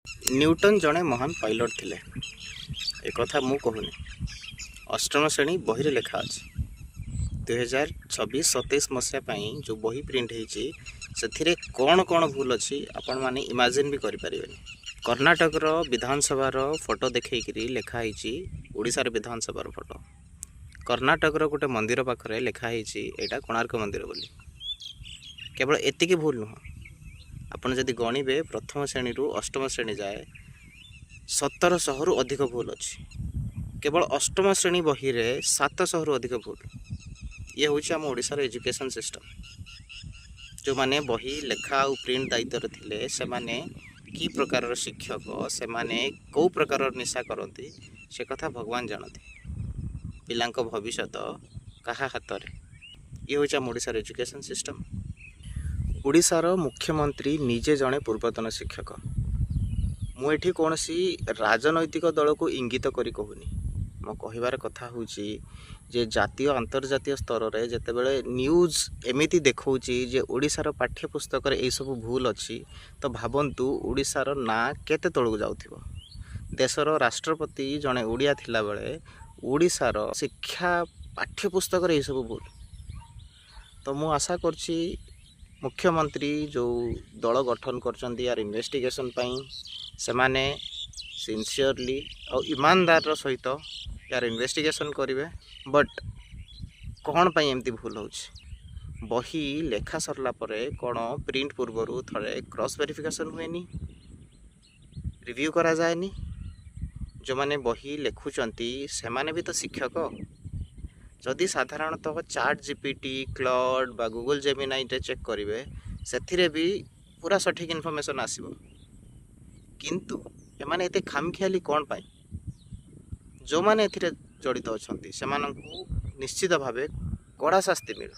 Newton ଜଣେ ମହାନ pilot ଥିଲେ। ଏକଥା ମୁଁ କହୁନି, ଅଷ୍ଟମ ଶ୍ରେଣୀ ବହିରେ ଲେଖା ଅଛି। 2026-27 ମସିହା ପାଇଁ ଯେଉଁ ବହି ପ୍ରିଣ୍ଟ ହେଇଛି ସେଥିରେ କ'ଣ କ'ଣ ଭୁଲ ଅଛି ଆପଣମାନେ ଇମାଜିନ୍ ବି କରିପାରିବେନି। କର୍ଣ୍ଣାଟକର ବିଧାନସଭାର ଫଟୋ ଦେଖେଇକିରି ଲେଖା ହେଇଛି ଓଡ଼ିଶାର ବିଧାନସଭାର ଫଟୋ। କର୍ଣ୍ଣାଟକର ଗୋଟେ ମନ୍ଦିର ପାଖରେ ଲେଖା ହେଇଛି ଏଇଟା କୋଣାର୍କ ମନ୍ଦିର ବୋଲି। କେବଳ ଏତିକି ଭୁଲ ନୁହଁ, ଆପଣ ଯଦି ଗଣିବେ ପ୍ରଥମ ଶ୍ରେଣୀରୁ ଅଷ୍ଟମ ଶ୍ରେଣୀ ଯାଏ 1700ରୁ ଅଧିକ ଭୁଲ ଅଛି। କେବଳ ଅଷ୍ଟମ ଶ୍ରେଣୀ ବହିରେ 700ରୁ ଅଧିକ ଭୁଲ। ଇଏ ହେଉଛି ଆମ ଓଡ଼ିଶାର ଏଜୁକେସନ୍ ସିଷ୍ଟମ୍। ଯେଉଁମାନେ ବହି ଲେଖା ଆଉ ପ୍ରିଣ୍ଟ ଦାୟିତ୍ୱରେ ଥିଲେ ସେମାନେ କି ପ୍ରକାରର ଶିକ୍ଷକ, ସେମାନେ କେଉଁ ପ୍ରକାରର ନିଶା କରନ୍ତି ସେ କଥା ଭଗବାନ ଜାଣନ୍ତି। ପିଲାଙ୍କ ଭବିଷ୍ୟତ କାହା ହାତରେ? ଇଏ ହେଉଛି ଆମ ଓଡ଼ିଶାର ଏଜୁକେସନ୍ ସିଷ୍ଟମ୍। ଓଡ଼ିଶାର ମୁଖ୍ୟମନ୍ତ୍ରୀ ନିଜେ ଜଣେ ପୂର୍ବତନ ଶିକ୍ଷକ। ମୁଁ ଏଠି କୌଣସି ରାଜନୈତିକ ଦଳକୁ ଇଙ୍ଗିତ କରି କହୁନି। ମୋ କହିବାର କଥା ହେଉଛି ଯେ ଜାତୀୟ ଆନ୍ତର୍ଜାତୀୟ ସ୍ତରରେ ଯେତେବେଳେ ନ୍ୟୁଜ୍ ଏମିତି ଦେଖାଉଛି ଯେ ଓଡ଼ିଶାର ପାଠ୍ୟପୁସ୍ତକରେ ଏଇସବୁ ଭୁଲ ଅଛି, ତ ଭାବନ୍ତୁ ଓଡ଼ିଶାର ନାଁ କେତେ ତଳକୁ ଯାଉଥିବ। ଦେଶର ରାଷ୍ଟ୍ରପତି ଜଣେ ଓଡ଼ିଆ ଥିଲାବେଳେ ଓଡ଼ିଶାର ଶିକ୍ଷା ପାଠ୍ୟପୁସ୍ତକରେ ଏଇସବୁ ଭୁଲ। ତ ମୁଁ ଆଶା କରୁଛି ମୁଖ୍ୟମନ୍ତ୍ରୀ ଯେଉଁ ଦଳ ଗଠନ କରିଛନ୍ତି ୟାର ଇନଭେଷ୍ଟିଗେସନ୍ ପାଇଁ, ସେମାନେ ସିନସିୟରଲି ଆଉ ଇମାନଦାରର ସହିତ ୟାର ଇନଭେଷ୍ଟିଗେସନ୍ କରିବେ। ବଟ୍ କ'ଣ ପାଇଁ ଏମିତି ଭୁଲ ହେଉଛି? ବହି ଲେଖା ସରିଲା ପରେ କ'ଣ ପ୍ରିଣ୍ଟ ପୂର୍ବରୁ ଥରେ କ୍ରସ୍ ଭେରିଫିକେସନ୍ ହୁଏନି, ରିଭ୍ୟୁ କରାଯାଏନି? ଯେଉଁମାନେ ବହି ଲେଖୁଛନ୍ତି ସେମାନେ ବି ତ ଶିକ୍ଷକ। ଯଦି ସାଧାରଣତଃ ଚାଟ୍ ଜିପିଟି, କ୍ଲଡ୍ ବା ଗୁଗଲ୍ ଜେମିନାଇରେ ଚେକ୍ କରିବେ, ସେଥିରେ ବି ପୁରା ସଠିକ୍ ଇନଫର୍ମେସନ୍ ଆସିବ। କିନ୍ତୁ ଏମାନେ ଏତେ ଖାମଖିଆଲି କ'ଣ ପାଇଁ? ଯେଉଁମାନେ ଏଥିରେ ଜଡ଼ିତ ଅଛନ୍ତି ସେମାନଙ୍କୁ ନିଶ୍ଚିତ ଭାବେ କଡ଼ା ଶାସ୍ତି ମିଳୁ।